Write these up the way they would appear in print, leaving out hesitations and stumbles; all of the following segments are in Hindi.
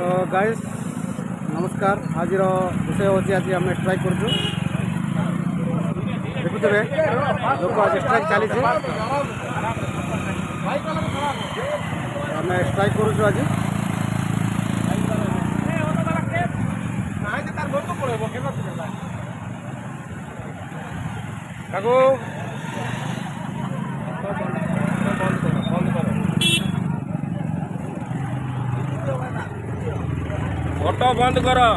तो गाइस नमस्कार। आज विषय होची आज आम स्ट्राइक करूँ। देखुथे लोक आज स्ट्राइक चली आम स्ट्राइक करूँ आज। ऑटो बंद करो।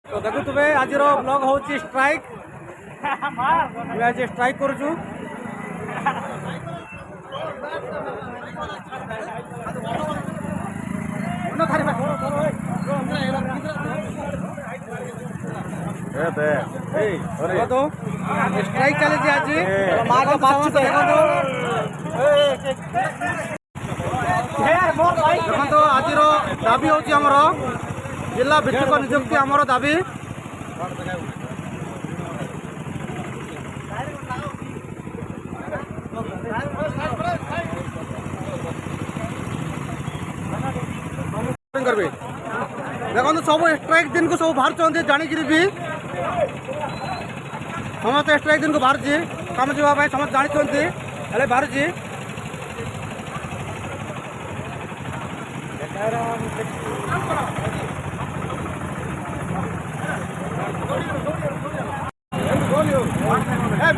तो देखु तुम्हें आज ब्लॉग हूँ स्ट्राइक। आज स्ट्राइक करूँ। तो स्ट्राइक चली आज देखो आज दाबी हूँ आमर जिला भित्तिक निजुक्ति आमर दाबी। देखो सब स्ट्राइक दिन को सब बाहर जानिक भी समस्त स्ट्राइक दिन को बाहर कम जावाई समस्त जानी बाहर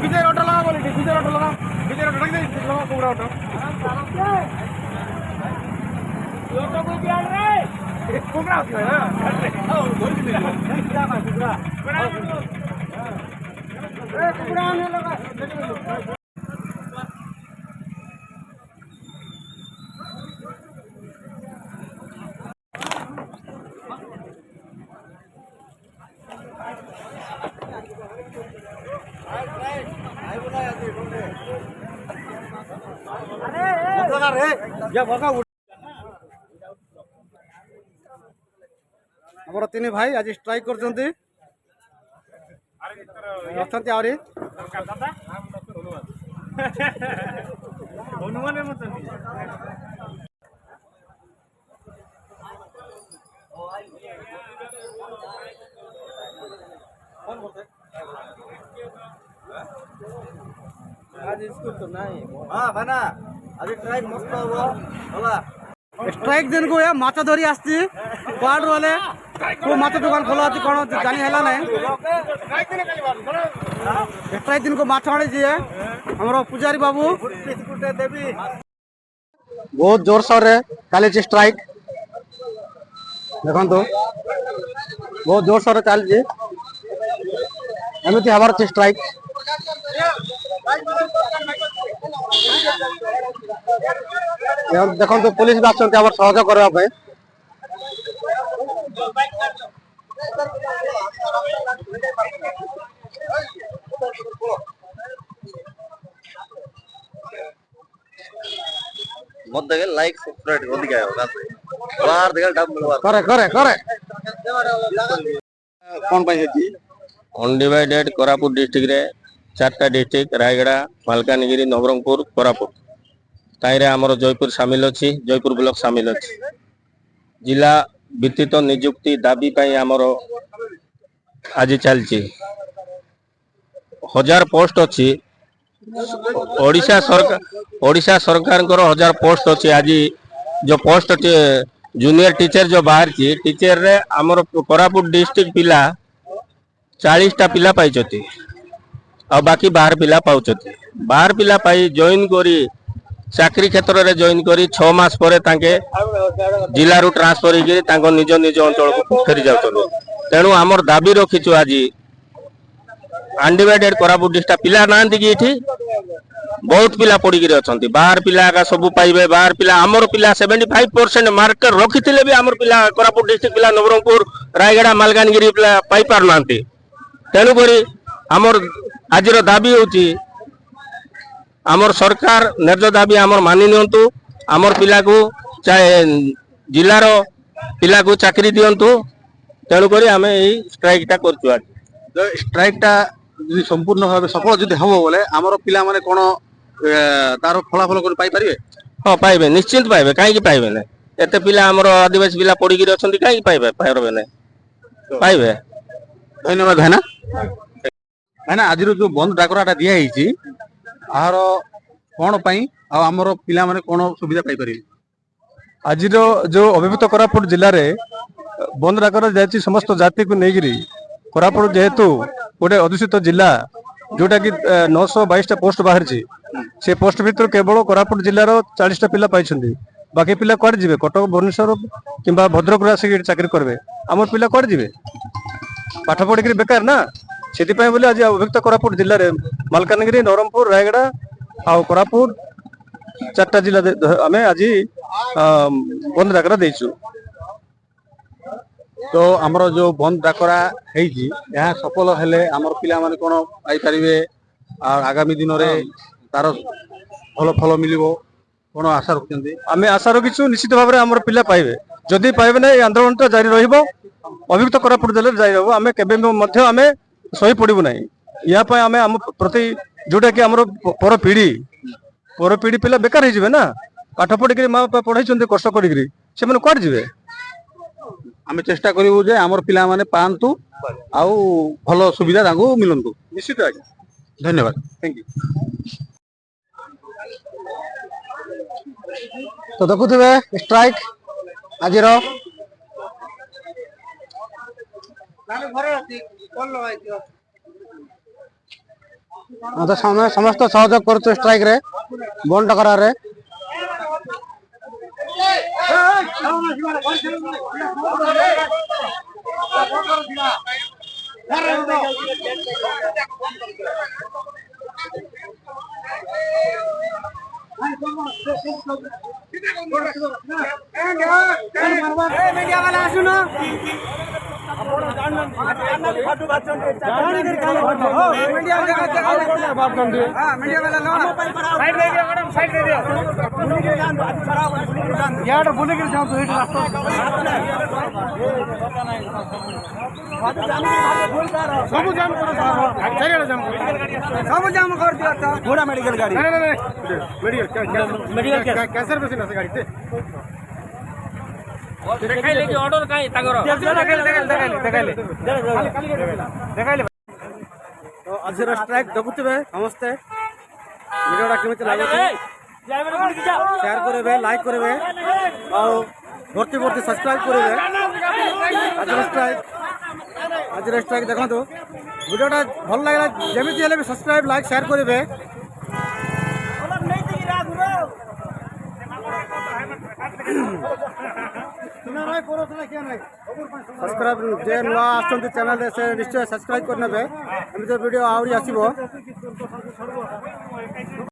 विजय ऑटो लगा बोली विजय ऑटो लगा विजय ऑटो लगा कुबड़ा ऑटो कुबड़ा हमारा तीन भाई आज स्ट्राइक कर आज स्कूल तो नहीं। हाँ भाना आज स्ट्राइक मस्त होला। स्ट्राइक दिन को या माछ धरी आसती वार्ड वाले को माछ दुकान खोला अच्छी कौन जानी है ना। स्ट्राइक दिन को माछ आने जी हमारा पुजारी बाबू बहुत जोर सोर है चली स्ट्राइक। देखो बहुत जोर सोर चली एमती हमार स्ट्राइक। देखो तो पुलिस भी आसते सहयोग करने मत देखे लाइक सब्सक्राइब हो दिखाया होगा बाहर देखे डब मिलवा करे करे करे कौन पाई है जी अनडिवाइडेड कोरापुट डिस्ट्रिक्ट रे चारटा डिस्ट्रिक्ट रायगड़ा मालकानगिरी नवरंगपुर कोरापुट ताईरे आमर जयपुर सामिल अच्छी जयपुर ब्लॉक सामिल अच्छी जिला भित्तिक निजुक्ति दाबी पाई आमर आज चलची 1000 पोस्ट अच्छी ओडिशा सरकार 1000 पोस्ट अच्छी। आज जो पोस्ट जूनियर टीचर जो बाहर टीचर रे आमर कोरापुट डिस्ट्रिक्ट पिला 40टा पिला पाई आ बाकी बाहर पिला पाउछती। बाहर पिला पाई जॉइन करी चाकरी क्षेत्र में जॉइन करी 6 मास पर जिला रु ट्रांसफर हो निज निज अंचल को फेरी जाउछन। तेणु आमर दाबी रखीचु आज अनडिवाइडेड कोरापुट डिस्ट्रिक्ट पिला नांती कि इठी बहुत पिला पड़ी अच्छा बाहर पिला का सब पाइबे। बाहर पिला आमर पिला 75% मार्क रखी भी आमर पिला कोरापुट डिस्ट्रिक्ट पिला नवरंगपुर रायगड़ा मालकानगिरी पिला पाई पार नांती। तेणुक आमर आज दाबी होची आमर सरकार निर्ज दाबी आमर मानि नियंतु आमर पिला को जिलार पिला को चाकरी दियंतु। तेणुक आम स्ट्राइक टा कर स्ट्राइक टा যদি সম্পূর্ণ ভাবে সফল যদি হব বলে আমার পিলামানে কোন তার ফলাফল কোন পাই পারিবে? ହଁ ପାଇବେ ନିଶ୍ଚିନ୍ତ ପାଇବେ କାହିଁକି ପାଇବେ ନାହିଁ ଏତେ ପିଲା ଆମର ଆଦିବାସୀ ପିଲା ପଢିକିରି ଅଛନ୍ତି କାହିଁକି ପାଇବେ ପାଇବେ ନାହିଁ ପାଇବେ। ধন্যবাদ ভাইনা। ଭାଇନା ଆଜିର ଯୋଉ ବନ୍ଦ ଡାକରାଟା ଦିଆ ହେଇଛି ଆହାର କଣ ପାଇଁ ଆଉ ଆମର ପିଲାମାନେ କଣ ସୁବିଧା ପାଇପାରିବେ? ଆଜିର ଯୋଉ ଅଭିଭୂତ କୋରାପୁଟ ଜିଲ୍ଲାରେ ବନ୍ଦ ଡାକରା ଯାଇଛି ସମସ୍ତ ଜାତିକୁ ନେଇକିରି କୋରାପୁଟ ଯେହେତୁ ଗୋଟେ ଅଧ୍ୟୁଷିତ ଜିଲ୍ଲା ଯୋଉଟା କି 922ଟା ପୋଷ୍ଟ ବାହାରିଛି ସେ ପୋଷ୍ଟ ଭିତରୁ କେବଳ କୋରାପୁଟ ଜିଲ୍ଲାର 40ଟା ପିଲା ପାଇଛନ୍ତି। ବାକି ପିଲା କୁଆଡେ ଯିବେ? କଟକ ଭୁବନେଶ୍ୱର କିମ୍ବା ଭଦ୍ରକରୁ ଆସିକି ଚାକିରି କରିବେ। ଆମର ପିଲା କୁଆଡେ ଯିବେ? ପାଠ ପଢିକିରି ବେକାର ନା। ସେଥିପାଇଁ ବୋଲି ଆଜି ଅଭିଭୁକ୍ତ କୋରାପୁଟ ଜିଲ୍ଲାରେ ମାଲକାନଗିରି ନବରଙ୍ଗପୁର ରାୟଗଡା ଆଉ କୋରାପୁଟ 4ଟା ଜିଲ୍ଲା ଆମେ ଆଜି ବନ୍ଦ ଡାକରା ଦେଇଛୁ। ତ ଆମର ଯୋଉ ବନ୍ଦ ଡାକରା ହେଇଛି ଏହା ସଫଳ ହେଲେ ଆମର ପିଲାମାନେ କଣ ପାଇପାରିବେ ଆଉ ଆଗାମୀ ଦିନରେ ତାର ଭଲ ଫଳ ମିଳିବ କଣ ଆଶା ରଖୁଛନ୍ତି? ଆମେ ଆଶା ରଖିଛୁ ନିଶ୍ଚିତ ଭାବରେ ଆମର ପିଲା ପାଇବେ। ଯଦି ପାଇବେ ନାହିଁ ଏ ଆନ୍ଦୋଳନଟା ଜାରି ରହିବ ଅଭିଭୁକ୍ତ କୋରାପୁଟ ଜିଲ୍ଲାରେ ଜାରି ରହିବ। ଆମେ କେବେ ମଧ୍ୟ ଆମେ ଶହି ପଡିବୁ ନାହିଁ। ୟା ପାଇଁ ଆମେ ଆମ ପ୍ରତି ଯୋଉଟା କି ଆମର ପରପିଢି ପିଲା ବେକାର ହେଇଯିବେ ନା। ପାଠ ପଢିକିରି ମା ବାପା ପଢେଇଛନ୍ତି କଷ୍ଟ କରିକିରି ସେମାନେ କୁଆଡେ ଯିବେ? ଆମେ ଚେଷ୍ଟା କରିବୁ ଯେ ଆମର ପିଲାମାନେ ପାଆନ୍ତୁ ଆଉ ଭଲ ସୁବିଧା ତାଙ୍କୁ ମିଳନ୍ତୁ। ନିଶ୍ଚିତ ଆଜ୍ଞା। ଧନ୍ୟବାଦ, ଥ୍ୟାଙ୍କ ୟୁ। ତ ଦେଖୁଥିବେ ଷ୍ଟ୍ରାଇକ୍ ଆଜିର ସମସ୍ତ ସହଯୋଗ କରୁଛୁ ଷ୍ଟ୍ରାଇକ୍ ରେ ବନ୍ଦ ଡାକରାରେ। सब जाम कर दिया था घोड़ा मेडिकल गाड़ी मेडिकल कैंसर पेशेंट আছে গাড়িতে দেখাইলে কি অর্ডার কাই তাগর দেখাইলে তো আজর স্ট্রাইক দেখুଥିବେ ସମସ୍ତେ ভিডিওটা কেমতি লাগুଛି শেয়ার করবে লাইক করবে ଆଉ ভর্তি ভর্তি সবস্ক্রাইব করবে। আজর স্ট্রাইক দেখন্তু ভিডিওটা ভাল লাগলা যেমিতি হেলে भी সবস্ক্রাইব লাইক শেয়ার করবে। सब्सक्राइब जे नुआ आछंती चैनल से निश्चय सब्सक्राइब करनेबे एमती वीडियो आउरी आसीबो।